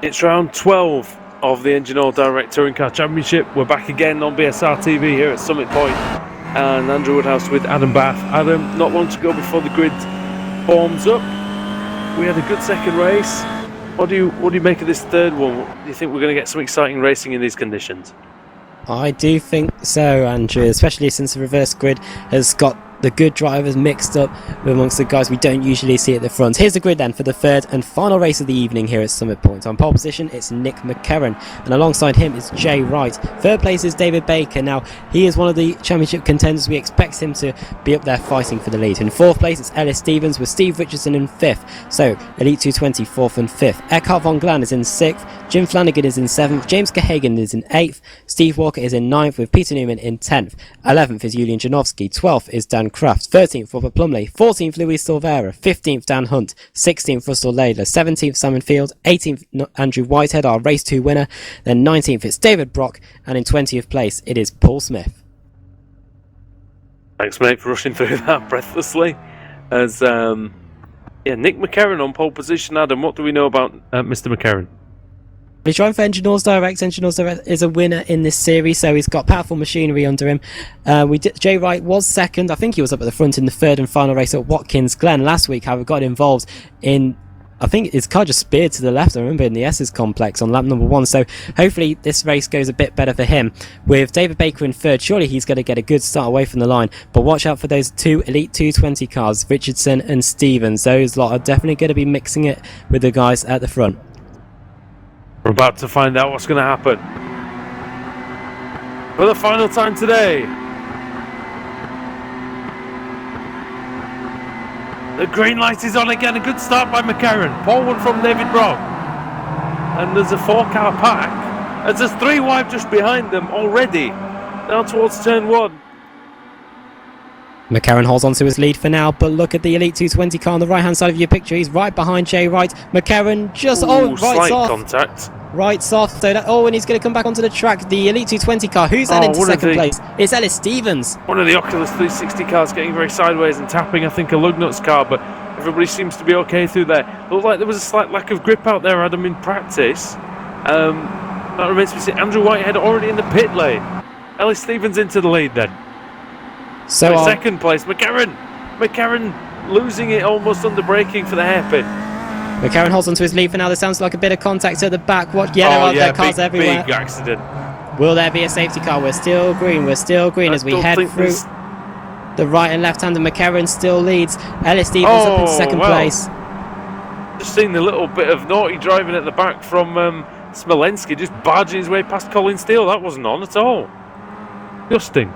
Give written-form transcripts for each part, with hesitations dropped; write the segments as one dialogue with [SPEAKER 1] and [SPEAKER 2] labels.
[SPEAKER 1] It's round 12 of the Engine All Direct Touring Car Championship. We're back again on BSRTV here at Summit Point, and Andrew Woodhouse with Adam Bath. Adam, not long to go before the grid forms up. We had a good second race. What do you make of this third one? Do you think we're going to get some exciting racing in these conditions?
[SPEAKER 2] I do think so, Andrew, especially since the reverse grid has got the good drivers mixed up amongst the guys we don't usually see at the front. Here's the grid then for the third and final race of the evening here at Summit Point. On pole position, it's Nick McCarron, and alongside him is Jay Wright. Third place is David Baker. Now, he is one of the championship contenders. We expect him to be up there fighting for the lead. In fourth place, it's Ellis Stevens with Steve Richardson in fifth. So, Elite 220, fourth and fifth. Eckhart von Glan is in sixth. Jim Flanagan is in seventh. James Gehagen is in eighth. Steve Walker is in ninth, with Peter Newman in 10th. 11th is Julian Janowski. 12th is Dan Kraft. 13th, Robert Plumley. 14th, Luis Silveira. 15th, Dan Hunt. 16th, Russell Laidler. 17th, Simon Field. 18th, Andrew Whitehead, our race 2 winner. Then 19th, it's David Brock. And in 20th place, it is Paul Smith.
[SPEAKER 1] Thanks, mate, for rushing through that breathlessly. As Nick McCarron on pole position. Adam, what do we know about Mr. McCarron?
[SPEAKER 2] He's driving for Engine All Direct. Engine All Direct is a winner in this series, so he's got powerful machinery under him. Jay Wright was second. I think he was up at the front in the third and final race at Watkins Glen last week. However, got involved in, I think his car just speared to the left, I remember, in the S's complex on lap number 1. So hopefully this race goes a bit better for him. With David Baker in third, surely he's going to get a good start away from the line. But watch out for those two Elite 220 cars, Richardson and Stevens. Those lot are definitely going to be mixing it with the guys at the front.
[SPEAKER 1] We're about to find out what's going to happen. For the final time today, the green light is on again. A good start by McCarron. Forward from David Brock. And there's a 4-car pack. As there's 3 wide just behind them already. Now towards turn 1.
[SPEAKER 2] McCarron holds on to his lead for now, but look at the Elite 220 car on the right-hand side of your picture. He's right behind Jay Wright. McCarron just...
[SPEAKER 1] slight contact.
[SPEAKER 2] Right off. So and he's going to come back onto the track. The Elite 220 car. Who's that into second place? It's Ellis Stevens.
[SPEAKER 1] One of the Oculus 360 cars getting very sideways and tapping, I think, a Lugnut's car, but everybody seems to be okay through there. Looked like there was a slight lack of grip out there, Adam, in practice. That remains to be seen. Andrew Whitehead already in the pit lane. Ellis Stevens into the lead then. So second place, McCarron losing it almost under braking for the hairpin.
[SPEAKER 2] McCarron holds onto his lead for now. There sounds like a bit of contact at the back. There are cars everywhere.
[SPEAKER 1] Big accident.
[SPEAKER 2] Will there be a safety car? We're still green as we head through the right and left hand, and McCarron still leads. Ellis Stevens up in second place.
[SPEAKER 1] Just seen the little bit of naughty driving at the back from Smolensky, just barging his way past Colin Steele. That wasn't on at all. Disgusting.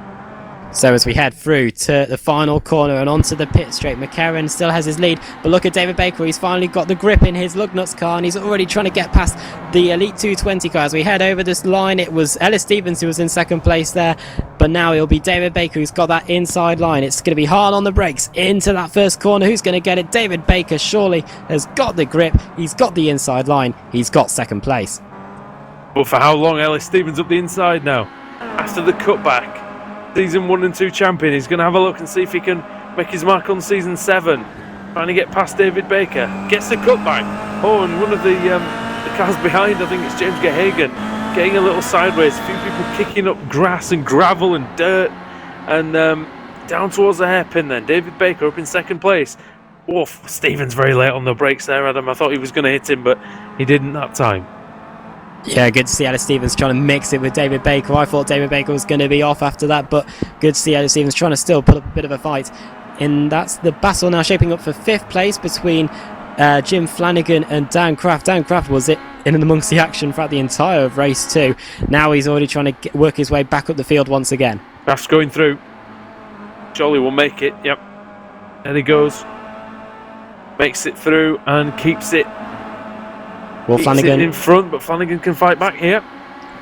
[SPEAKER 2] So as we head through to the final corner and onto the pit straight, McCarron still has his lead, but look at David Baker. He's finally got the grip in his Lugnut's car, and he's already trying to get past the Elite 220 car. As we head over this line, it was Ellis Stevens who was in second place there, but now it'll be David Baker who's got that inside line. It's going to be hard on the brakes into that first corner. Who's going to get it? David Baker surely has got the grip. He's got the inside line. He's got second place.
[SPEAKER 1] But for how long? Ellis Stevens up the inside now after the cutback. Season 1 and 2 champion. He's going to have a look and see if he can make his mark on season 7. Trying to get past David Baker. Gets the cutback. Oh, and one of the cars behind, I think it's James Gehagen, getting a little sideways. A few people kicking up grass and gravel and dirt. And down towards the hairpin then. David Baker up in second place. Oh, Stevens very late on the brakes there, Adam. I thought he was going to hit him, but he didn't that time.
[SPEAKER 2] Yeah, good to see Ellis Stevens trying to mix it with David Baker. I thought David Baker was going to be off after that, but good to see Ellis Stevens trying to still put up a bit of a fight. And that's the battle now shaping up for 5th place between Jim Flanagan and Dan Kraft. Dan Kraft was in and amongst the action throughout the entire of race 2. Now he's already trying to work his way back up the field once again.
[SPEAKER 1] Kraft's going through. Jolly will make it. Yep. There he goes. Makes it through and keeps it.
[SPEAKER 2] Well, Flanagan
[SPEAKER 1] in front, but Flanagan can fight back here.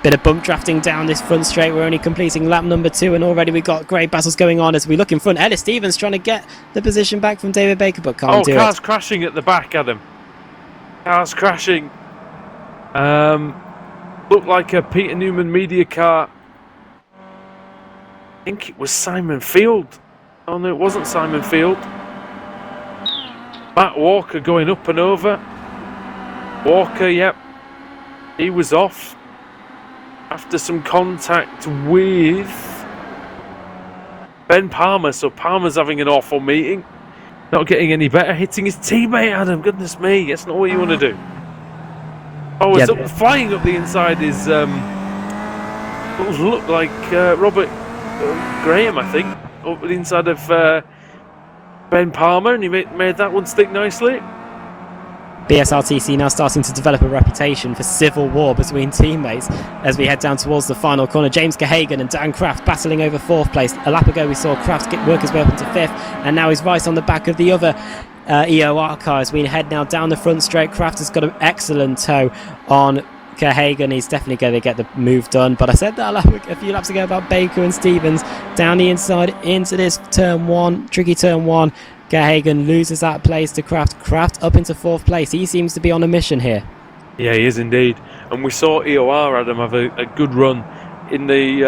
[SPEAKER 2] Bit of bump drafting down this front straight. We're only completing lap number 2, and already we've got great battles going on as we look in front. Ellis Stevens trying to get the position back from David Baker, but can't do it.
[SPEAKER 1] Cars crashing at the back, Adam. Cars crashing. Looked like a Peter Newman media car. I think it was Simon Field. Oh no, it wasn't Simon Field. Matt Walker going up and over. Walker, yep. he was off after some contact with Ben Palmer. So Palmer's having an awful meeting. Not getting any better. Hitting his teammate, Adam. Goodness me. That's not what you want to do. Oh, it's flying up the inside is... look like Robert Graham, I think. Up the inside of Ben Palmer. And he made that one stick nicely.
[SPEAKER 2] BSRTC now starting to develop a reputation for civil war between teammates as we head down towards the final corner. James Gehagen and Dan Kraft battling over 4th place. A lap ago we saw Kraft work his way up into 5th, and now he's right on the back of the other EOR car as we head now down the front straight. Kraft has got an excellent toe on Gehagen. He's definitely going to get the move done, but I said that a few laps ago about Baker and Stevens. Down the inside into this turn 1, tricky turn 1. Gehagen loses that place to Kraft. Kraft up into 4th place. He seems to be on a mission here.
[SPEAKER 1] Yeah, he is indeed. And we saw EOR, Adam, have a good run in the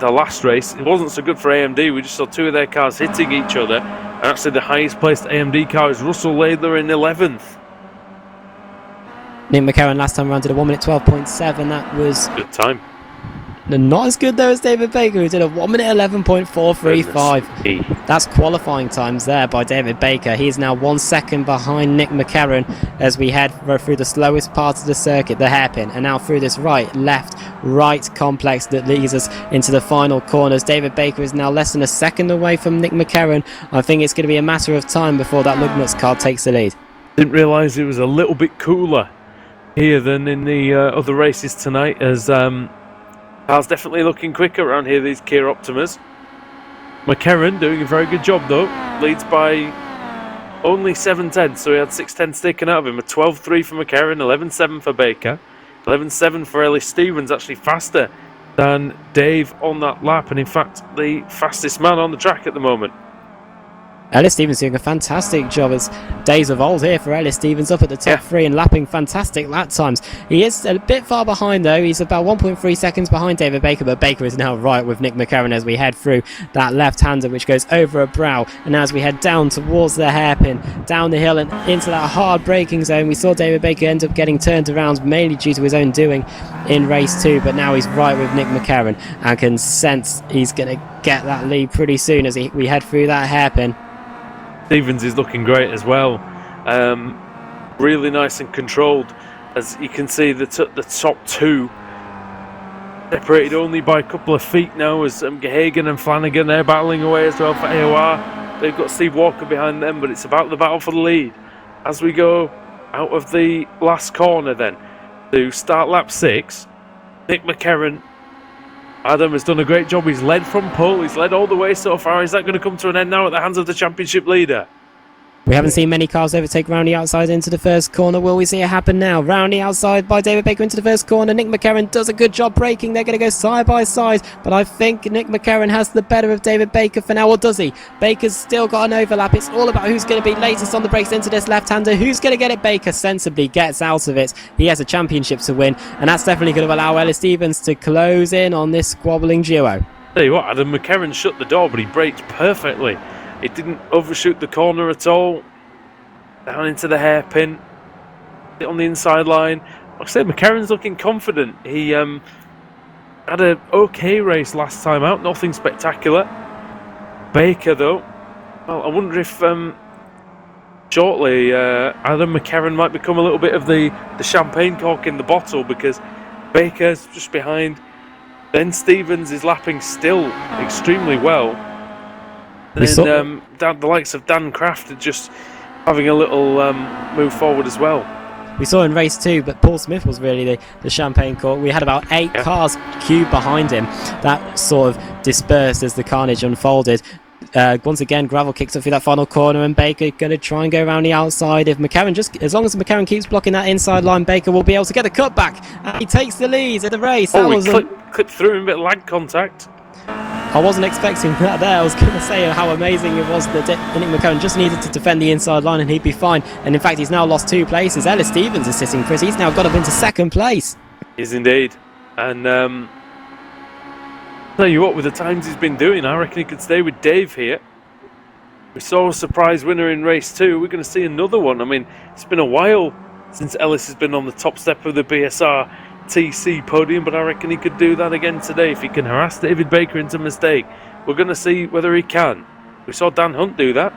[SPEAKER 1] last race. It wasn't so good for AMD. We just saw 2 of their cars hitting each other. And actually the highest placed AMD car is Russell Laidler in 11th.
[SPEAKER 2] Nick McCarron last time around did a 1 minute 12.7. That was
[SPEAKER 1] good time.
[SPEAKER 2] Not as good though as David Baker, who did a 1 minute 11.435. That's qualifying times there by David Baker. He is now 1 second behind Nick McCarron as we head through the slowest part of the circuit, the hairpin, and now through this right complex that leads us into the final corners. David Baker is now less than a second away from Nick McCarron. I think it's going to be a matter of time before that Lugnuts car takes the lead.
[SPEAKER 1] Didn't realise it was a little bit cooler here than in the other races tonight, as cars definitely looking quicker around here, these Kia Optimas. McCarron doing a very good job though, leads by only 7/10, so he had 6/10 taken out of him. A 12.3 for McCarron, 11.7 for Baker, 11.7 for Ellis Stevens, actually faster than Dave on that lap, and in fact the fastest man on the track at the moment.
[SPEAKER 2] Ellis Stevens doing a fantastic job. It's days of old here for Ellis Stevens, up at the top 3 and lapping fantastic lap times. He is a bit far behind though. He's about 1.3 seconds behind David Baker, but Baker is now right with Nick McCarron as we head through that left-hander which goes over a brow. And as we head down towards the hairpin, down the hill and into that hard braking zone, we saw David Baker end up getting turned around mainly due to his own doing in race 2, but now he's right with Nick McCarron and can sense he's going to get that lead pretty soon as we head through that hairpin.
[SPEAKER 1] Stevens is looking great as well, really nice and controlled. As you can see, the top 2 separated only by a couple of feet now, as Gehagen and Flanagan, they're battling away as well for AOR. They've got Steve Walker behind them, but it's about the battle for the lead as we go out of the last corner then to start lap 6. Nick McCarron, Adam, has done a great job. He's led from pole. He's led all the way so far. Is that going to come to an end now at the hands of the championship leader?
[SPEAKER 2] We haven't seen many cars overtake Rowney outside into the first corner. Will we see it happen now? Rowney outside by David Baker into the first corner. Nick McCarron does a good job braking. They're going to go side by side, but I think Nick McCarron has the better of David Baker for now, or does he? Baker's still got an overlap. It's all about who's going to be latest on the brakes into this left-hander. Who's going to get it? Baker sensibly gets out of it. He has a championship to win, and that's definitely going to allow Ellis Stevens to close in on this squabbling duo.
[SPEAKER 1] Tell you what, Adam, McCarron shut the door, but he braked perfectly. It didn't overshoot the corner at all. Down into the hairpin, on the inside line. Like I said, McCarron's looking confident. He had an okay race last time out, nothing spectacular. Baker, though, well, I wonder if shortly Adam McCarron might become a little bit of the champagne cork in the bottle, because Baker's just behind. Ben Stevens is lapping still extremely well. And then the likes of Dan Kraft are just having a little move forward as well.
[SPEAKER 2] We saw in race 2, but Paul Smith was really the champagne cork. We had about 8 cars queued behind him. That sort of dispersed as the carnage unfolded. Once again, gravel kicks up through that final corner, and Baker going to try and go around the outside. If McCarron as long as McCarron keeps blocking that inside line, Baker will be able to get the cutback. And he takes the lead at the race.
[SPEAKER 1] Clipped through him, a bit of lag contact.
[SPEAKER 2] I wasn't expecting that there. I was going to say how amazing it was that Nick McCarron just needed to defend the inside line and he'd be fine. And in fact, he's now lost 2 places. Ellis Stevens is sitting pretty. He's now got up into 2nd place.
[SPEAKER 1] He is indeed. And tell you what, with the times he's been doing, I reckon he could stay with Dave here. We saw a surprise winner in race 2. We're going to see another one. I mean, it's been a while since Ellis has been on the top step of the BSRTC BSRTC podium, but I reckon he could do that again today if he can harass David Baker into a mistake. We're going to see whether he can. We saw Dan Hunt do that.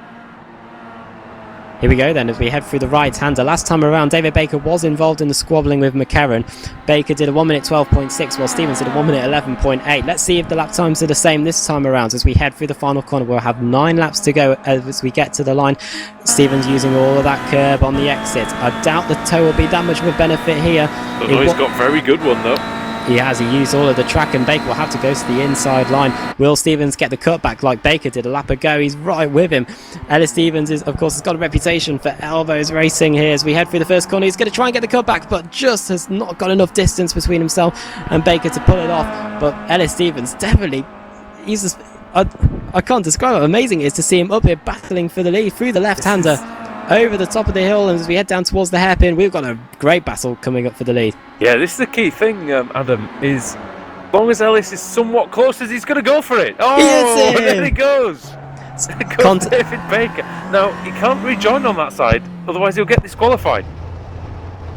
[SPEAKER 2] Here we go then as we head through the right-hander. Last time around, David Baker was involved in the squabbling with McCarron. Baker did a 1 minute 12.6 while Stevens did a 1 minute 11.8. Let's see if the lap times are the same this time around as we head through the final corner. We'll have 9 laps to go as we get to the line. Stevens using all of that curb on the exit. I doubt the toe will be that much of a benefit here.
[SPEAKER 1] But no, he's got a very good one though.
[SPEAKER 2] He has. He used all of the track, and Baker will have to go to the inside line. Will Stevens get the cutback like Baker did a lap ago? He's right with him. Ellis Stevens is, of course, has got a reputation for elbows racing here as we head through the first corner. He's going to try and get the cutback, but just has not got enough distance between himself and Baker to pull it off. But Ellis Stevens definitely, I can't describe how amazing it is to see him up here battling for the lead through the left-hander over the top of the hill, and as we head down towards the hairpin, we've got a great battle coming up for the lead.
[SPEAKER 1] Yeah, this is the key thing, Adam, is as long as Ellis is somewhat close, as he's going to go for it. Oh, there he goes. There goes David Baker. Now, he can't rejoin on that side, otherwise he'll get disqualified.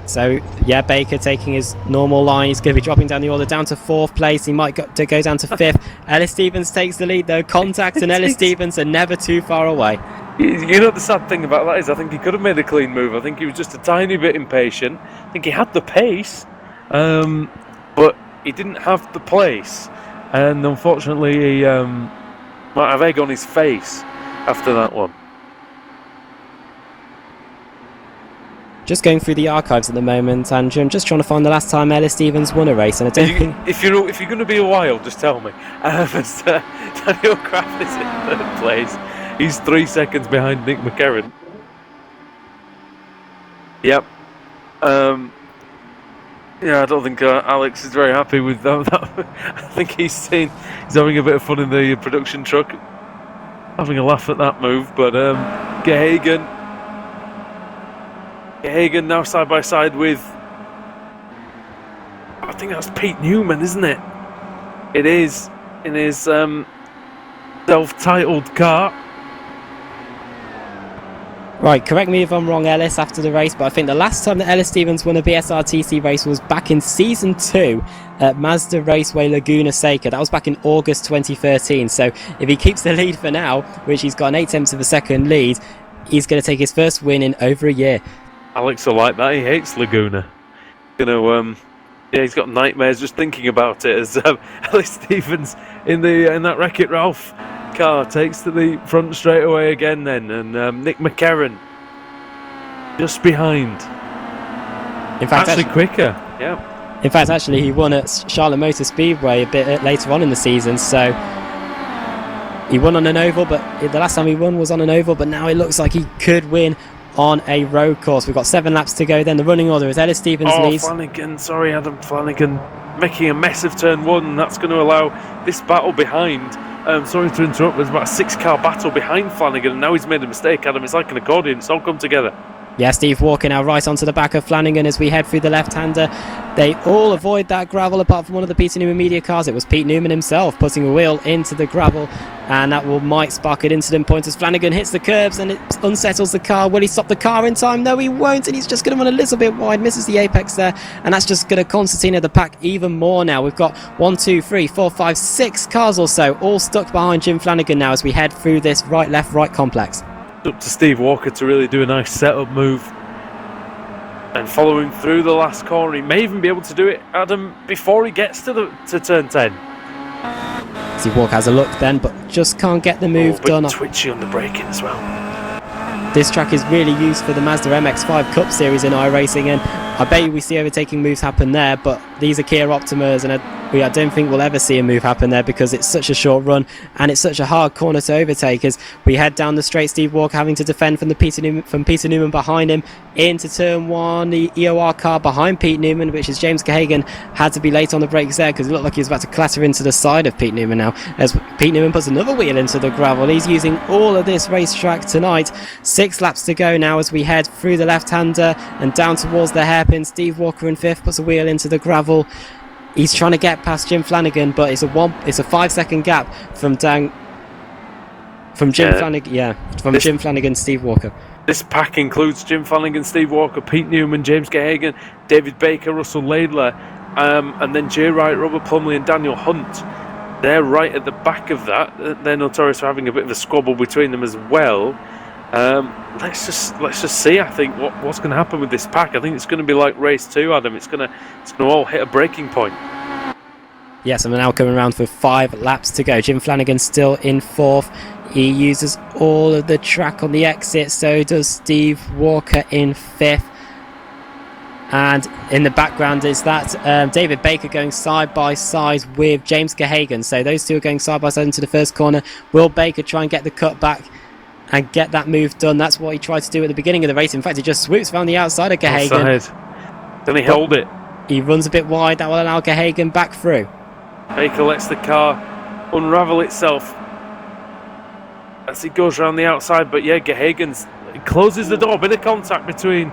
[SPEAKER 2] So, yeah, Baker taking his normal line. He's going to be dropping down the order down to 4th place. He might go down to 5th. Ellis Stevens takes the lead, though. Contact and Ellis Stevens are never too far away.
[SPEAKER 1] You know, the sad thing about that is I think he could have made a clean move. I think he was just a tiny bit impatient. I think he had the pace, but he didn't have the place. And unfortunately, he might have egg on his face after that one.
[SPEAKER 2] Just going through the archives at the moment, Andrew. I'm just trying to find the last time Ellis Stevens won a race, and I don't think...
[SPEAKER 1] If you're going to be a while, just tell me. Daniel Craft is in 3rd place. He's 3 seconds behind Nick McCarron. Yep. Yeah, I don't think Alex is very happy with that. I think he's having a bit of fun in the production truck, having a laugh at that move. But Gehagen now side by side with, I think that's Pete Newman, isn't it? It is, in his self-titled car.
[SPEAKER 2] Right, correct me if I'm wrong, Ellis, after the race, but I think the last time that Ellis Stevens won a BSRTC race was back in Season 2 at Mazda Raceway Laguna Seca. That was back in August 2013. So if he keeps the lead for now, which he's got an 8/10 of a second lead, he's going to take his first win in over a year.
[SPEAKER 1] Alex will like that. He hates Laguna. Yeah, he's got nightmares just thinking about it as Ellis Stevens in that Wreck-It Ralph car takes to the front straight away again then, and Nick McCarron just behind.
[SPEAKER 2] In fact,
[SPEAKER 1] actually quicker. Yeah.
[SPEAKER 2] In fact, actually, he won at Charlotte Motor Speedway a bit later on in the season, so he won on an oval, but the last time he won was on an oval, but now it looks like he could win on a road course. We've got 7 laps to go then. The running order is Ellis Stevens leads.
[SPEAKER 1] Flanagan, sorry, Adam Flanagan making a mess of turn 1, and that's going to allow this battle behind. Sorry to interrupt, there's about a 6-car battle behind Flanagan, and now he's made a mistake, Adam. It's like an accordion, it's all come together.
[SPEAKER 2] Yeah, Steve Walker now right onto the back of Flanagan as we head through the left-hander. They all avoid that gravel apart from one of the Peter Newman media cars. It was Pete Newman himself putting a wheel into the gravel, and that might spark an incident point as Flanagan hits the curbs and it unsettles the car. Will he stop the car in time? No, he won't, and he's just going to run a little bit wide, misses the apex there, and that's just going to concertina the pack even more now. We've got 1, 2, 3, 4, 5, 6 cars or so all stuck behind Jim Flanagan now as we head through this right, left, right complex.
[SPEAKER 1] Up to Steve Walker to really do a nice setup move and following through the last corner. He may even be able to do it, Adam, before he gets to turn 10.
[SPEAKER 2] Steve Walker has a look then, but just can't get the move done.
[SPEAKER 1] Twitchy on the braking as well.
[SPEAKER 2] This track is really used for the Mazda MX-5 Cup Series in iRacing, and I bet you we see overtaking moves happen there, but these are Kia Optimas, and I don't think we'll ever see a move happen there because it's such a short run and it's such a hard corner to overtake. As we head down the straight, Steve Walker having to defend from Peter Newman behind him into turn 1. The EOR car behind Pete Newman, which is James Gehagen, had to be late on the brakes there because it looked like he was about to clatter into the side of Pete Newman now as Pete Newman puts another wheel into the gravel. He's using all of this racetrack tonight. 6 laps to go now as we head through the left-hander and down towards the hairpin. Steve Walker in 5th puts a wheel into the gravel. He's trying to get past Jim Flanagan, but it's a 5-second gap from Jim Flanagan, Steve Walker.
[SPEAKER 1] This pack includes Jim Flanagan, Steve Walker, Pete Newman, James Gehagen, David Baker, Russell Laidler, and then Jay Wright, Robert Plumley and Daniel Hunt. They're right at the back of that. They're notorious for having a bit of a squabble between them as well. Let's just see. I think what's going to happen with this pack. I think it's going to be like race 2, Adam. It's going to all hit a breaking point.
[SPEAKER 2] Yes, and we're now coming around for 5 laps to go. Jim Flanagan still in 4th. He uses all of the track on the exit. So does Steve Walker in 5th. And in the background is that David Baker going side by side with James Gehagen. So those two are going side by side into the first corner. Will Baker try and get the cut back and get that move done? That's what he tried to do at the beginning of the race. In fact, he just swoops around the outside of Gehagen.
[SPEAKER 1] Then he held it.
[SPEAKER 2] He runs a bit wide. That will allow Gehagen back through.
[SPEAKER 1] Baker lets the car unravel itself as he goes around the outside. But yeah, Gehagen closes the door. Bit of contact between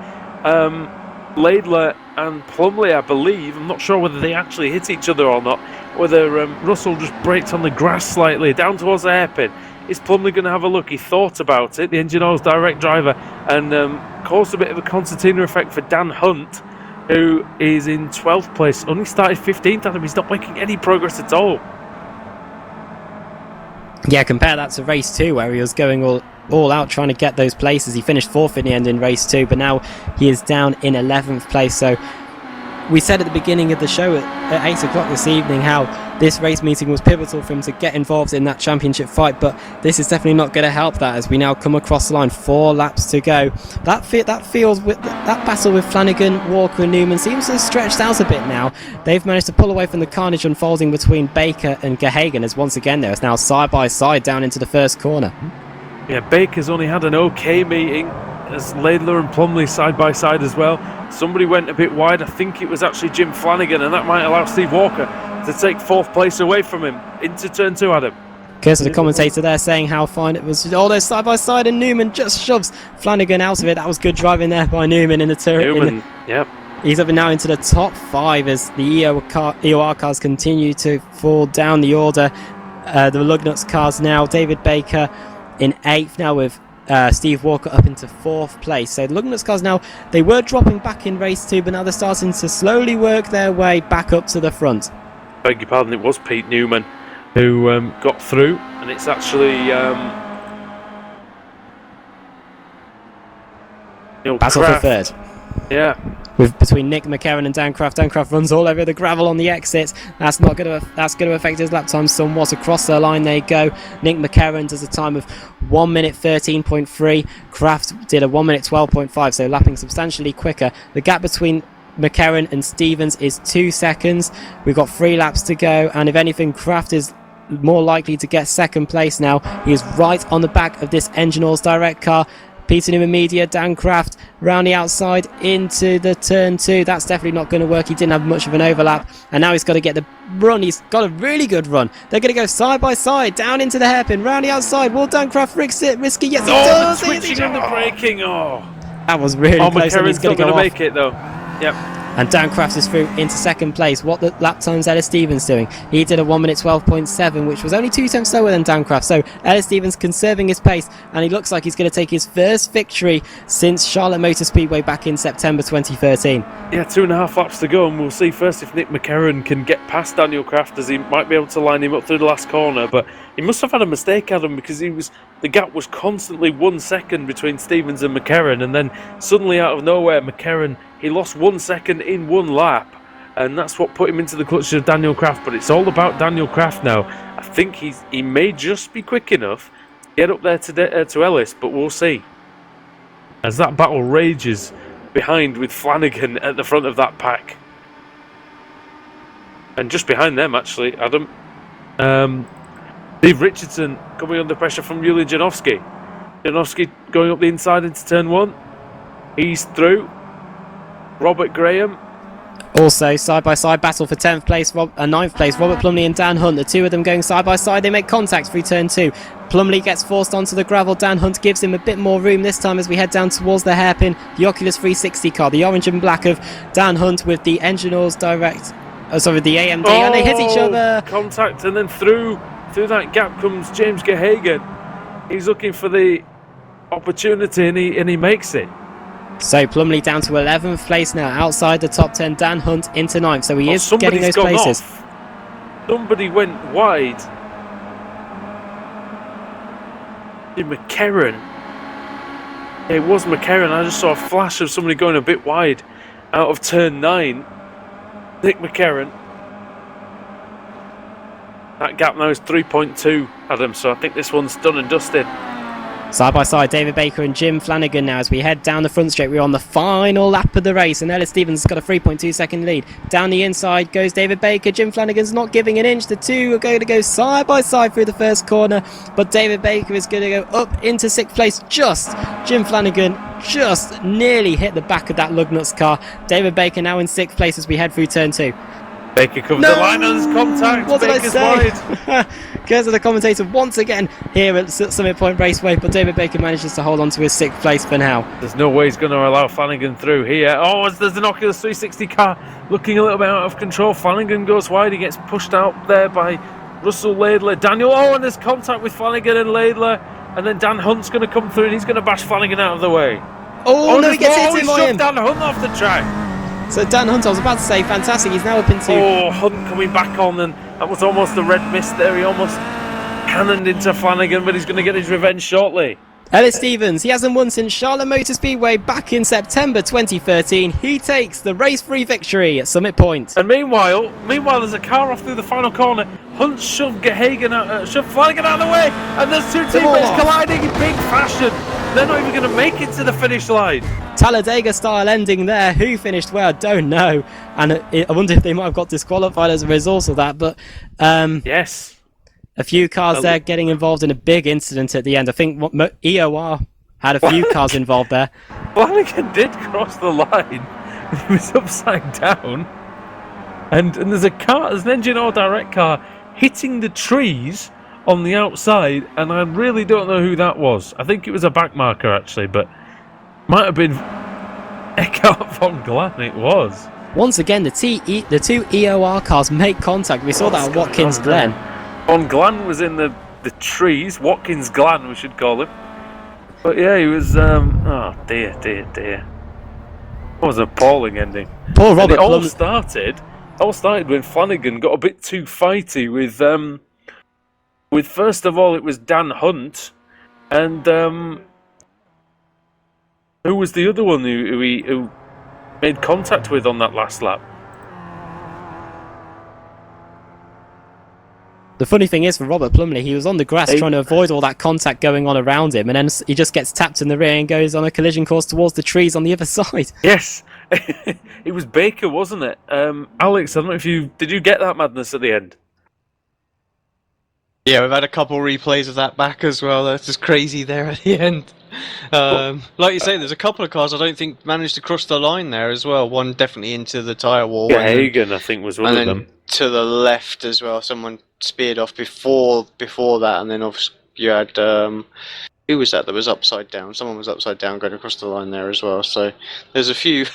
[SPEAKER 1] Laidler and Plumley, I believe. I'm not sure whether they actually hit each other or not. Whether Russell just braked on the grass slightly down towards the hairpin. Is Plumley going to have a look? He thought about it, the engine oil's direct driver, and caused a bit of a concertina effect for Dan Hunt, who is in 12th place. Only started 15th, Adam. He's not making any progress at all.
[SPEAKER 2] Yeah, compare that to race 2, where he was going all out trying to get those places. He finished 4th in the end in race 2, but now he is down in 11th place. So we said at the beginning of the show at 8 o'clock this evening how this race meeting was pivotal for him to get involved in that championship fight, but this is definitely not going to help that as we now come across the line. 4 laps to go. That battle with Flanagan, Walker and Newman seems to have stretched out a bit now. They've managed to pull away from the carnage unfolding between Baker and Gehagen, as once again they're now side by side down into the first corner.
[SPEAKER 1] Yeah, Baker's only had an okay meeting, as Laidler and Plumley side by side as well. Somebody went a bit wide. I think it was actually Jim Flanagan, and that might allow Steve Walker to take 4th place away from him into turn 2, Adam.
[SPEAKER 2] Curse the commentator there saying how fine it was. All those side by side, and Newman just shoves Flanagan out of it. That was good driving there by Newman in the turn.
[SPEAKER 1] Yep.
[SPEAKER 2] He's up and now into the top 5 as the EOR cars continue to fall down the order. The Lugnuts cars now. David Baker in 8th now with Steve Walker up into 4th place. So the Lugnuts cars now, they were dropping back in race 2, but now they're starting to slowly work their way back up to the front.
[SPEAKER 1] Beg your pardon, it was Pete Newman who got through, and it's actually
[SPEAKER 2] battle for 3rd.
[SPEAKER 1] Yeah.
[SPEAKER 2] Between Nick McCarron and Dan Craft. Dan Craft runs all over the gravel on the exit. That's going to affect his lap time somewhat. Across the line they go. Nick McCarron does a time of 1 minute 13.3. Craft did a 1 minute 12.5, so lapping substantially quicker. The gap between McCarron and Stevens is 2 seconds. We've got 3 laps to go, and if anything, Craft is more likely to get 2nd place now. He is right on the back of this Engine Oils Direct car. Peter Newman Media, Dan Craft round the outside into the turn 2. That's definitely not going to work. He didn't have much of an overlap, and now he's got to get the run. He's got a really good run. They're going to go side by side down into the hairpin, round the outside. Will Dan Craft risk it? Risky? Yes, he does.
[SPEAKER 1] The switching and the braking.
[SPEAKER 2] That was really close.
[SPEAKER 1] McCarron's not going to make it though. Yep.
[SPEAKER 2] And Dan Craft is through into 2nd place. What the lap time's Ellis Stevens doing? He did a 1 minute 12.7, which was only 2 times slower than Dan Craft. So Ellis Stevens conserving his pace, and he looks like he's going to take his first victory since Charlotte Motor Speedway back in September 2013.
[SPEAKER 1] Yeah, 2.5 laps to go, and we'll see first if Nick McCarron can get past Daniel Craft, as he might be able to line him up through the last corner. But he must have had a mistake, Adam, because the gap was constantly 1 second between Stevens and McCarron, and then suddenly out of nowhere, McCarron, he lost 1 second in 1 lap, and that's what put him into the clutches of Daniel Craft. But it's all about Daniel Craft now. I think he may just be quick enough to get up there to Ellis, but we'll see. As that battle rages behind with Flanagan at the front of that pack. And just behind them, actually, Adam, Steve Richardson coming under pressure from Julian Janowski. Janowski going up the inside into turn 1. He's through. Robert Graham.
[SPEAKER 2] Also, side-by-side battle for 10th place, 9th place, Robert Plumley and Dan Hunt. The two of them going side-by-side. They make contact through turn 2. Plumley gets forced onto the gravel. Dan Hunt gives him a bit more room this time as we head down towards the hairpin. The Oculus 360 car, the orange and black of Dan Hunt with the Engine Oils Direct. The AMD, and they hit each other.
[SPEAKER 1] Contact, and then through that gap comes James Gehagen. He's looking for the opportunity, and he makes it.
[SPEAKER 2] So Plumley down to 11th place now, outside the top 10. Dan Hunt into 9th, so he is getting
[SPEAKER 1] somebody's
[SPEAKER 2] those
[SPEAKER 1] gone
[SPEAKER 2] places.
[SPEAKER 1] off. Somebody went wide. McCarron. Yeah, it was McCarron. I just saw a flash of somebody going a bit wide out of turn 9. Nick McCarron. That gap now is 3.2, Adam, so I think this one's done and dusted.
[SPEAKER 2] Side by side, David Baker and Jim Flanagan now as we head down the front straight. We're on the final lap of the race, and Ellis Stevens has got a 3.2 second lead. Down the inside goes David Baker. Jim Flanagan's not giving an inch. The two are going to go side by side through the first corner, but David Baker is going to go up into 6th place. Jim Flanagan just nearly hit the back of that Lugnuts car. David Baker now in 6th place as we head through turn 2.
[SPEAKER 1] Baker covers the line on his contact.
[SPEAKER 2] What did
[SPEAKER 1] Baker's
[SPEAKER 2] I say?
[SPEAKER 1] wide.
[SPEAKER 2] Curse of the commentator once again here at Summit Point Raceway, but David Baker manages to hold on to his 6th place for now.
[SPEAKER 1] There's no way he's going to allow Flanagan through here. Oh, there's an Oculus 360 car looking a little bit out of control. Flanagan goes wide. He gets pushed out there by Russell Laidler. Daniel, and there's contact with Flanagan and Laidler. And then Dan Hunt's going to come through and he's going to bash Flanagan out of the way.
[SPEAKER 2] Oh no, he gets hit in by him.
[SPEAKER 1] Dan Hunt off the track.
[SPEAKER 2] So Dan Hunt, I was about to say, fantastic. He's now up into...
[SPEAKER 1] Oh, Hunt coming back on, and that was almost a red mist there. He almost cannoned into Flanagan, but he's going to get his revenge shortly.
[SPEAKER 2] Ellis Stevens, he hasn't won since Charlotte Motor Speedway back in September 2013. He takes the race-free victory at Summit Point.
[SPEAKER 1] And meanwhile, there's a car off through the final corner. Hunt shoved Flanagan out of the way, and there's two teammates colliding in big fashion. They're not even going to make it to the finish line.
[SPEAKER 2] Talladega style ending there. Who finished where? I don't know. And I wonder if they might have got disqualified as a result of that. But
[SPEAKER 1] yes,
[SPEAKER 2] a few cars there getting involved in a big incident at the end. I think EOR had a few cars involved there.
[SPEAKER 1] Flanagan did cross the line. He was upside down. And there's an engine or direct car hitting the trees on the outside, and I really don't know who that was. I think it was a back marker actually, but might have been Eckhart von Glan. It was.
[SPEAKER 2] Once again, the two EOR cars make contact. We saw that at Watkins Glen.
[SPEAKER 1] Von Glan was in the trees. Watkins Glan, we should call him. But yeah, he was. Oh dear. That was an appalling ending.
[SPEAKER 2] Poor Robert.
[SPEAKER 1] It all started when Flanagan got a bit too fighty with first of all it was Dan Hunt, and who was the other one who made contact with on that last lap?
[SPEAKER 2] The funny thing is for Robert Plumley, he was on the grass trying to avoid all that contact going on around him, and then he just gets tapped in the rear and goes on a collision course towards the trees on the other side.
[SPEAKER 1] Yes, it was Baker, wasn't it? Alex, I don't know if did you get that madness at the end?
[SPEAKER 3] Yeah, we've had a couple replays of that back as well. That's just crazy there at the end. Like you say, there's a couple of cars I don't think managed to cross the line there as well. One definitely into the tyre wall.
[SPEAKER 1] Yeah, Hagen, I think, was one of them.
[SPEAKER 3] To the left as well, someone speared off before that, and then obviously you had who was that was upside down? Someone was upside down going across the line there as well. So there's a few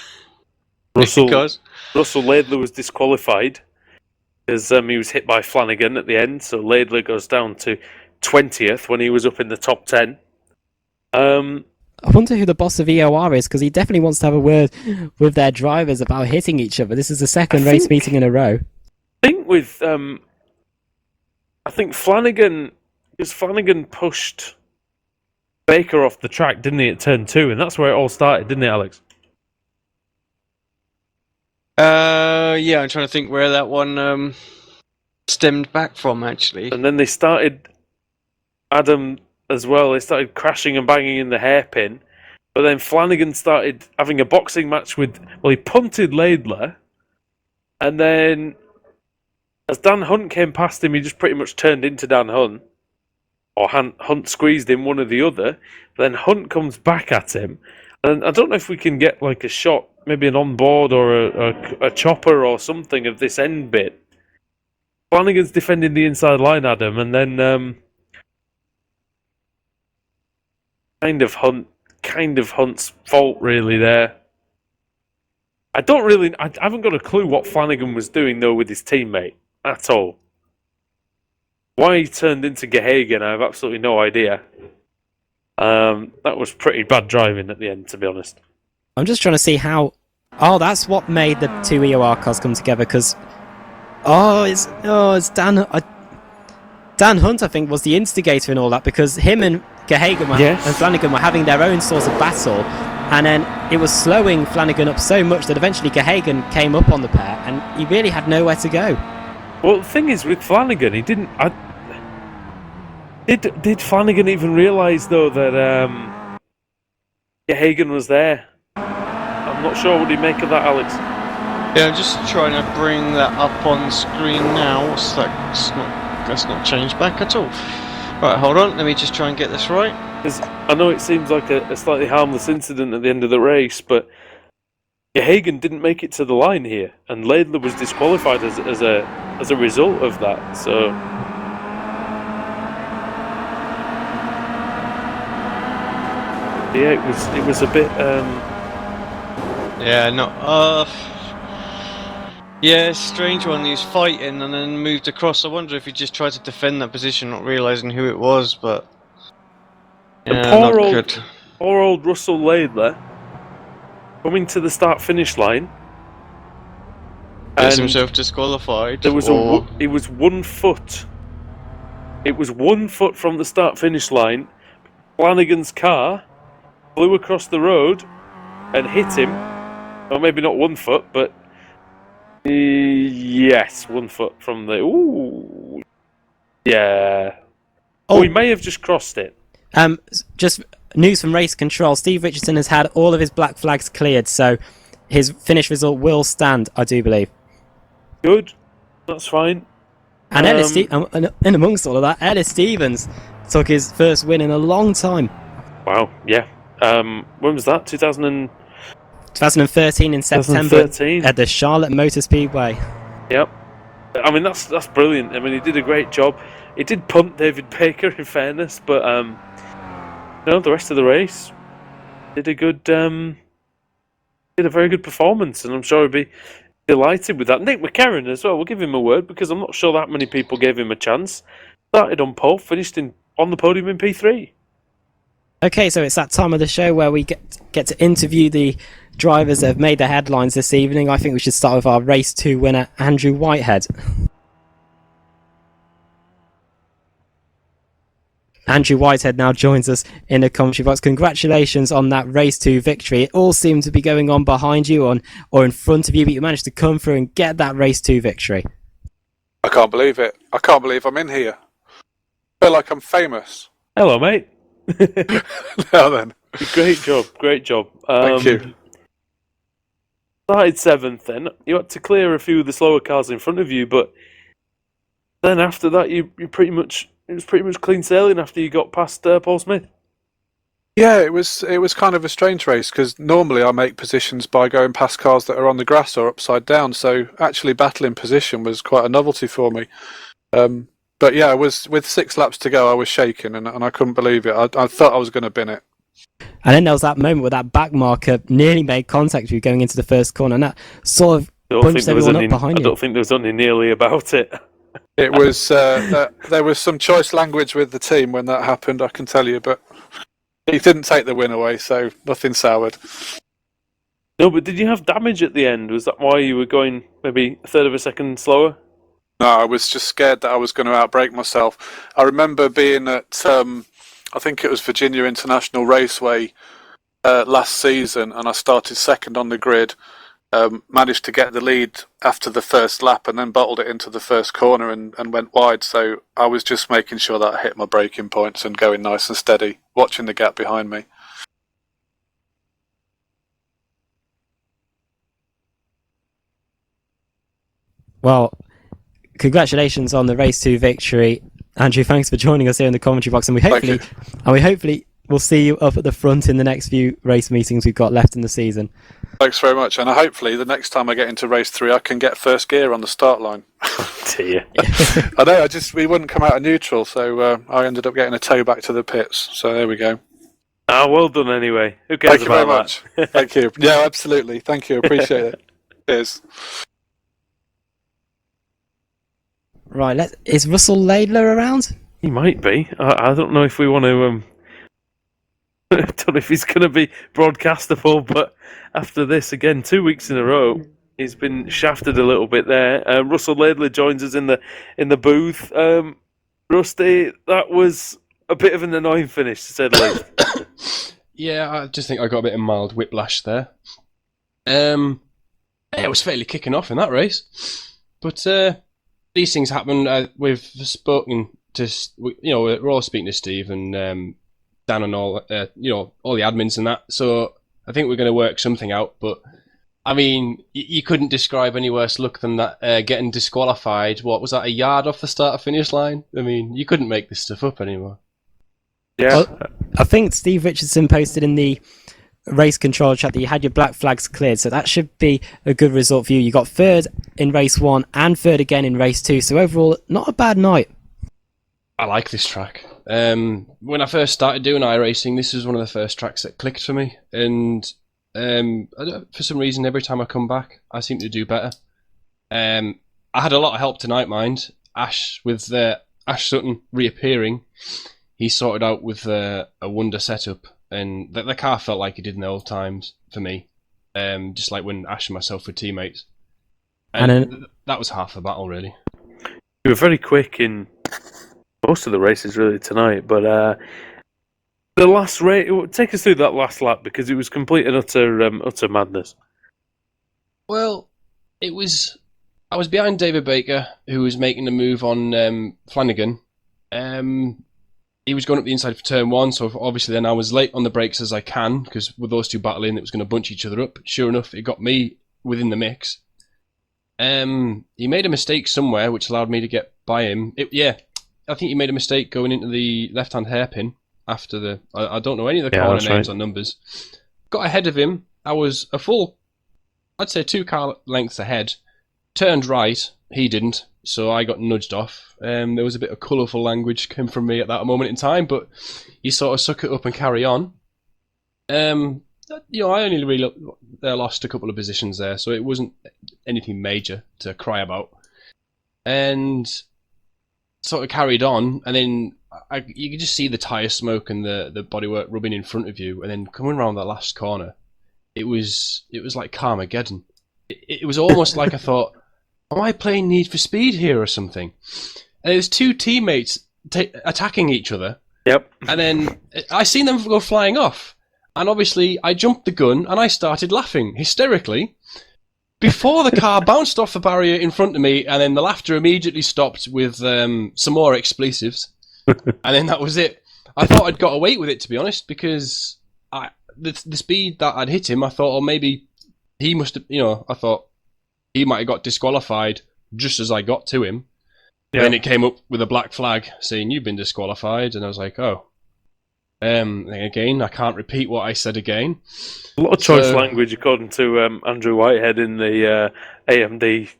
[SPEAKER 3] cars.
[SPEAKER 1] Russell Laidler was disqualified because he was hit by Flanagan at the end, so Laidler goes down to 20th when he was up in the top 10.
[SPEAKER 2] I wonder who the boss of EOR is, because he definitely wants to have a word with their drivers about hitting each other. This is the second race meeting in a row.
[SPEAKER 1] I think Flanagan pushed Baker off the track, didn't he, at turn 2, and that's where it all started, didn't it, Alex?
[SPEAKER 3] Yeah, I'm trying to think where that one stemmed back from, actually.
[SPEAKER 1] And then they started, Adam as well, they started crashing and banging in the hairpin, but then Flanagan started having a boxing match he punted Laidler, and then as Dan Hunt came past him, he just pretty much turned into Dan Hunt, or Hunt squeezed him, one or the other, then Hunt comes back at him, and I don't know if we can get like a shot, maybe an onboard or a chopper or something of this end bit. Flanagan's defending the inside line, Adam, and then kind of Hunt's fault really there. I haven't got a clue what Flanagan was doing though with his teammate at all. Why he turned into Gehagen, I have absolutely no idea. That was pretty bad driving at the end, to be honest.
[SPEAKER 2] I'm just trying to see how. Oh, that's what made the two EOR cars come together. Because it's Dan. Dan Hunt, I think, was the instigator in all that, because him and Gehagen and Flanagan were having their own sort of battle, and then it was slowing Flanagan up so much that eventually Gehagen came up on the pair, and he really had nowhere to go.
[SPEAKER 1] Well, the thing is, with Flanagan, he didn't. Did Flanagan even realise though that Gehagen was there? I'm not sure what he'd make of that, Alex.
[SPEAKER 3] Yeah, I'm just trying to bring that up on screen now. What's that? That's not changed back at all. Right, hold on. Let me just try and get this right.
[SPEAKER 1] Because I know it seems like a slightly harmless incident at the end of the race, but Gehagen didn't make it to the line here, and Laidler was disqualified as a result of that. So. Yeah, it was a bit.
[SPEAKER 3] Yeah, no. Yeah, strange one. He was fighting and then moved across. I wonder if he just tried to defend that position, not realising who it was. But yeah,
[SPEAKER 1] poor old Russell Laidler coming to the start-finish line.
[SPEAKER 3] Gets himself disqualified.
[SPEAKER 1] It was 1 foot. It was 1 foot from the start-finish line. Flanagan's car flew across the road and hit him. Well, maybe not 1 foot, but yes, 1 foot from the. Ooh, yeah. Oh, he may have just crossed it.
[SPEAKER 2] Just news from race control. Steve Richardson has had all of his black flags cleared, so his finish result will stand, I do believe. Good,
[SPEAKER 1] that's fine.
[SPEAKER 2] And and amongst all of that, Ellis Stevens took his first win in a long time.
[SPEAKER 1] Wow, yeah. When was that?
[SPEAKER 2] 2013 in September at the Charlotte Motor Speedway.
[SPEAKER 1] Yep. I mean, that's brilliant. I mean, he did a great job. He did punt David Baker, in fairness, but the rest of the race did a very good performance, and I'm sure he'd be delighted with that. Nick McCarron as well. We'll give him a word, because I'm not sure that many people gave him a chance. Started on pole, finished on the podium in P3.
[SPEAKER 2] Okay, so it's that time of the show where we get to interview the drivers that have made the headlines this evening. I think we should start with our Race 2 winner, Andrew Whitehead. Andrew Whitehead now joins us in the commentary box. Congratulations on that Race 2 victory. It all seemed to be going on behind you or in front of you, but you managed to come through and get that Race 2 victory.
[SPEAKER 4] I can't believe it. I can't believe I'm in here. I feel like I'm famous.
[SPEAKER 1] Hello, mate.
[SPEAKER 4] Now then.
[SPEAKER 1] Great job.
[SPEAKER 4] Thank you.
[SPEAKER 1] Started 7th then. You had to clear a few of the slower cars in front of you, but then after that it was pretty much clean sailing after you got past Paul Smith.
[SPEAKER 4] Yeah, it was kind of a strange race, because normally I make positions by going past cars that are on the grass or upside down, so actually battling position was quite a novelty for me. But yeah, with 6 laps to go, I was shaking and I couldn't believe it. I thought I was going to bin it.
[SPEAKER 2] And then there was that moment where that back marker nearly made contact with you going into the first corner, and that sort of bunched everyone up behind you.
[SPEAKER 1] I don't think there was anything nearly about it.
[SPEAKER 4] It was there was some choice language with the team when that happened, I can tell you, but he didn't take the win away, so nothing soured.
[SPEAKER 1] No, but did you have damage at the end? Was that why you were going maybe a third of a second slower?
[SPEAKER 4] No, I was just scared that I was going to outbrake myself. I remember being at, I think it was Virginia International Raceway last season, and I started second on the grid, managed to get the lead after the first lap, and then bottled it into the first corner and went wide. So I was just making sure that I hit my braking points and going nice and steady, watching the gap behind me.
[SPEAKER 2] Well, congratulations on the Race 2 victory. Andrew, thanks for joining us here in the commentary box, and we hopefully we'll see you up at the front in the next few race meetings we've got left in the season.
[SPEAKER 4] Thanks very much, and hopefully the next time I get into Race 3 I can get first gear on the start line.
[SPEAKER 1] Dear.
[SPEAKER 4] I know, we wouldn't come out of neutral, so I ended up getting a tow back to the pits, so there we go.
[SPEAKER 1] Well done anyway. Who cares
[SPEAKER 4] about that? Thank you very much. Thank you. Yeah, absolutely. Thank you. Appreciate it. Cheers.
[SPEAKER 2] Right, is Russell Laidler around?
[SPEAKER 1] He might be. I don't know if we want to. I don't know if he's going to be broadcastable, but after this again, 2 weeks in a row. He's been shafted a little bit there. Russell Laidley joins us in the booth. Rusty, that was a bit of an annoying finish, to say the least.
[SPEAKER 5] Yeah, I just think I got a bit of mild whiplash there. It was fairly kicking off in that race, but these things happen. We've spoken to, we're all speaking to Steve and Dan and all, all the admins and that. So I think we're going to work something out. But I mean, you couldn't describe any worse luck than that. Getting disqualified. What was that? A yard off the start-finish line? I mean, you couldn't make this stuff up anymore.
[SPEAKER 1] Yeah,
[SPEAKER 2] Well, I think Steve Richardson posted in the race control chat that you had your black flags cleared, so that should be a good result for you. You got third in race 1 and third again in race 2, so overall, not a bad night.
[SPEAKER 5] I like this track. When I first started doing iRacing, this was one of the first tracks that clicked for me, and for some reason, every time I come back, I seem to do better. I had a lot of help tonight, mind. Ash Sutton reappearing, he sorted out with a wonder setup, and the car felt like it did in the old times for me, just like when Ash and myself were teammates. And that was half the battle, really.
[SPEAKER 1] you were very quick in most of the races, really, tonight. But the last race, take us through that last lap, because it was complete and utter madness.
[SPEAKER 5] Well, I was behind David Baker, who was making the move on Flanagan. He was going up the inside for turn 1, so obviously then I was late on the brakes as I can, because with those two battling, it was going to bunch each other up. Sure enough, it got me within the mix. He made a mistake somewhere, which allowed me to get by him. I think he made a mistake going into the left-hand hairpin after the... I don't know any of the corner names or numbers. Got ahead of him. I was a full, I'd say 2 car lengths ahead. Turned right. He didn't. So I got nudged off. There was a bit of colourful language came from me at that moment in time, but you sort of suck it up and carry on. I only really lost a couple of positions there, so it wasn't anything major to cry about. And sort of carried on, and then you could just see the tyre smoke and the bodywork rubbing in front of you, and then coming around that last corner, it was like Carmageddon. It was almost like I thought, am I playing Need for Speed here or something? And there's 2 teammates attacking each other.
[SPEAKER 1] Yep.
[SPEAKER 5] And then I seen them go flying off. And obviously I jumped the gun and I started laughing hysterically before the car bounced off the barrier in front of me, and then the laughter immediately stopped with some more expletives. And then that was it. I thought I'd got away with it, to be honest, because the speed that I'd hit him, I thought, maybe he must have, I thought he might have got disqualified just as I got to him. Yeah. Then it came up with a black flag saying you've been disqualified, and I was like, oh. Again, I can't repeat what I said again.
[SPEAKER 1] A lot of choice language, according to Andrew Whitehead in the AMD.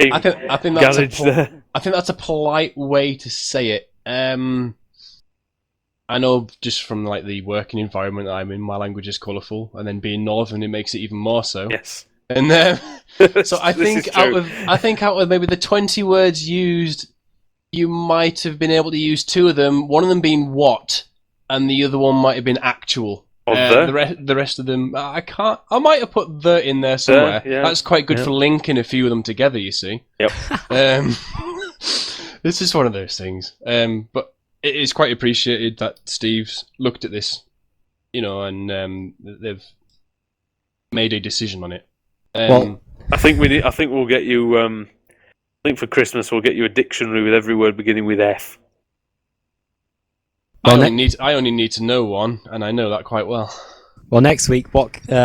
[SPEAKER 5] I think that's a polite way to say it. I know just from like the working environment that I'm in, my language is colourful, and then being northern, it makes it even more so.
[SPEAKER 1] Yes.
[SPEAKER 5] And so I think out of maybe the 20 words used, you might have been able to use 2 of them. One of them being what, and the other one might have been actual. The rest of them, I might have put the in there somewhere. Yeah. That's quite good for linking a few of them together, you see.
[SPEAKER 1] Yep.
[SPEAKER 5] It's just one of those things. But it is quite appreciated that Steve's looked at this, and they've made a decision on it.
[SPEAKER 1] I think we'll get you. I think for Christmas we'll get you a dictionary with every word beginning with F.
[SPEAKER 5] I only need to know one, and I know that quite well.
[SPEAKER 2] Well, next week,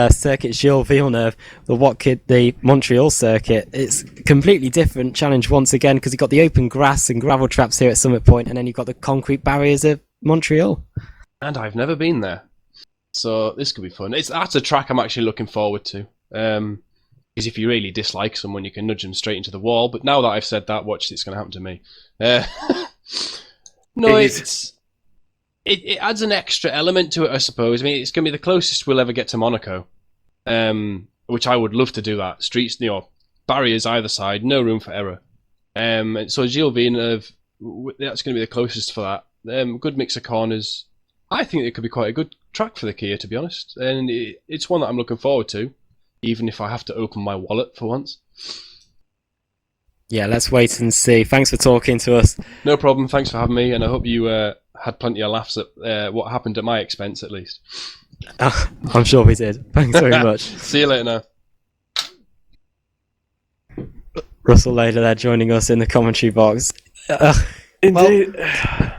[SPEAKER 2] circuit Gilles Villeneuve, the Montreal circuit. It's a completely different challenge once again, because you've got the open grass and gravel traps here at Summit Point, and then you've got the concrete barriers of Montreal.
[SPEAKER 5] And I've never been there, so this could be fun. That's a track I'm actually looking forward to. Because if you really dislike someone, you can nudge them straight into the wall. But now that I've said that, watch it's going to happen to me. No, it adds an extra element to it, I suppose. I mean, it's going to be the closest we'll ever get to Monaco, which I would love to do that. Streets, barriers either side, no room for error. So Gilles Villeneuve, that's going to be the closest for that. Good mix of corners, I think it could be quite a good track for the Kia, to be honest, and it's one that I'm looking forward to, even if I have to open my wallet for once.
[SPEAKER 2] Yeah, let's wait and see. Thanks for talking to us.
[SPEAKER 5] No problem. Thanks for having me, and I hope you had plenty of laughs at what happened at my expense, at least.
[SPEAKER 2] I'm sure we did. Thanks very much.
[SPEAKER 5] See you later now.
[SPEAKER 2] Russell Lader there joining us in the commentary box.
[SPEAKER 1] Indeed.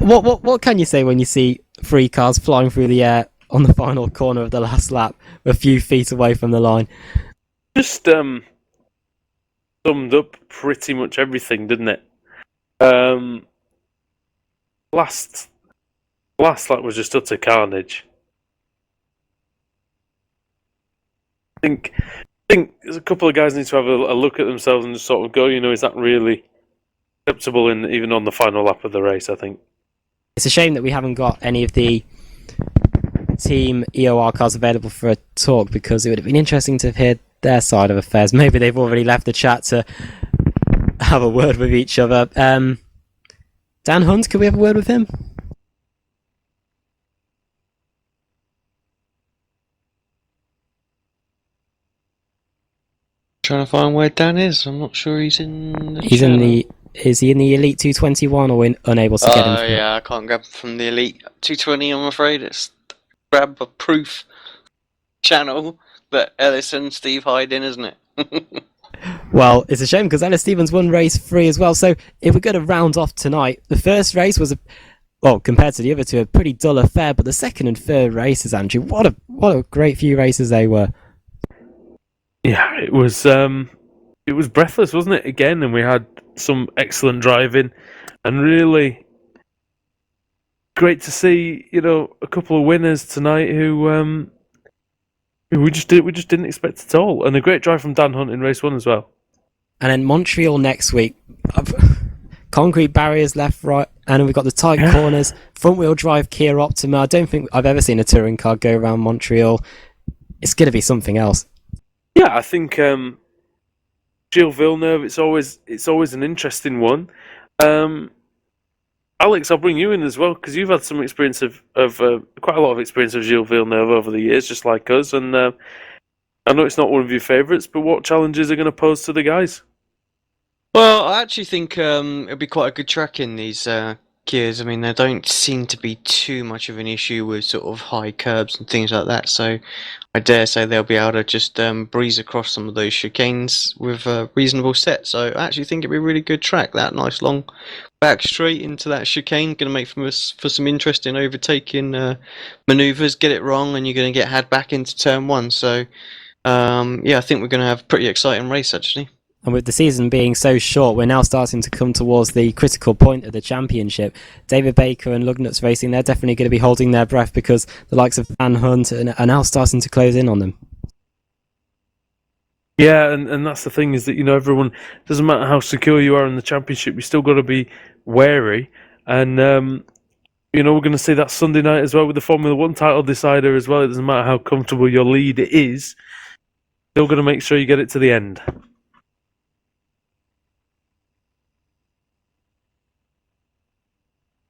[SPEAKER 2] Well, what can you say when you see 3 cars flying through the air on the final corner of the last lap, a few feet away from the line?
[SPEAKER 1] Just summed up pretty much everything, didn't it? Last lap was just utter carnage. I think there's a couple of guys need to have a look at themselves and just sort of go, is that really acceptable even on the final lap of the race, I think.
[SPEAKER 2] It's a shame that we haven't got any of the team EOR cars available for a talk, because it would have been interesting to hear their side of affairs. Maybe they've already left the chat to have a word with each other. Dan Hunt, can we have a word with him?
[SPEAKER 3] Trying to find where Dan is. I'm not sure he's in the
[SPEAKER 2] He's
[SPEAKER 3] channel.
[SPEAKER 2] Is he in the Elite 221 or unable to get him?
[SPEAKER 3] Oh, yeah, I can't grab him from the Elite 220, I'm afraid. It's grab a proof channel that Ellis and Steve hide in, isn't it?
[SPEAKER 2] Well, it's a shame because Ellis Stevens won race 3 as well. So if we're going to round off tonight, the first race was compared to the other two, a pretty dull affair. But the second and third races, Andrew, what a great few races they were.
[SPEAKER 1] Yeah, it was breathless, wasn't it? Again, and we had some excellent driving, and really great to see, a couple of winners tonight who we just didn't expect at all, and a great drive from Dan Hunt in race 1 as well.
[SPEAKER 2] And then Montreal next week, concrete barriers left, right, and we've got the tight corners, front wheel drive Kia Optima. I don't think I've ever seen a touring car go around Montreal. It's going to be something else.
[SPEAKER 1] Yeah, I think Gilles Villeneuve. It's always an interesting one. Alex, I'll bring you in as well because you've had some experience of quite a lot of experience of Gilles Villeneuve over the years, just like us. And I know it's not one of your favourites, but what challenges are going to pose to the guys?
[SPEAKER 3] Well, I actually think it'll be quite a good track in these Kias. I mean, there don't seem to be too much of an issue with sort of high curbs and things like that. So I dare say they'll be able to just breeze across some of those chicanes with a reasonable set. So I actually think it'll be a really good track. That nice long back straight into that chicane, going to make for some interesting overtaking manoeuvres. Get it wrong and you're going to get had back into turn 1. So yeah, I think we're going to have a pretty exciting race actually.
[SPEAKER 2] And with the season being so short, we're now starting to come towards the critical point of the championship. David Baker and Lugnuts Racing, they're definitely going to be holding their breath because the likes of Van Hunt are now starting to close in on them.
[SPEAKER 1] Yeah, and that's the thing is that, everyone, doesn't matter how secure you are in the championship, you still got to be wary. And, we're going to see that Sunday night as well with the Formula 1 title decider as well. It doesn't matter how comfortable your lead is, still going to make sure you get it to the end.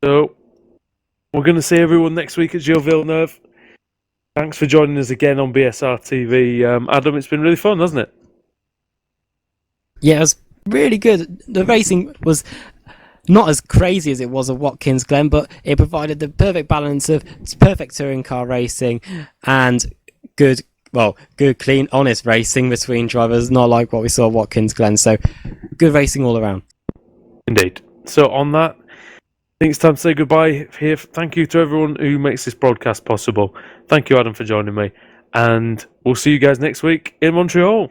[SPEAKER 1] So, we're going to see everyone next week at Gilles Villeneuve. Thanks for joining us again on BSR TV. Adam, it's been really fun, hasn't it?
[SPEAKER 2] Yeah, it was really good. The racing was not as crazy as it was at Watkins Glen, but it provided the perfect balance of perfect touring car racing and good, clean, honest racing between drivers, not like what we saw at Watkins Glen. So, good racing all around.
[SPEAKER 1] Indeed. So, on that, I think it's time to say goodbye here. Thank you to everyone who makes this broadcast possible. Thank you, Adam, for joining me. And we'll see you guys next week in Montreal.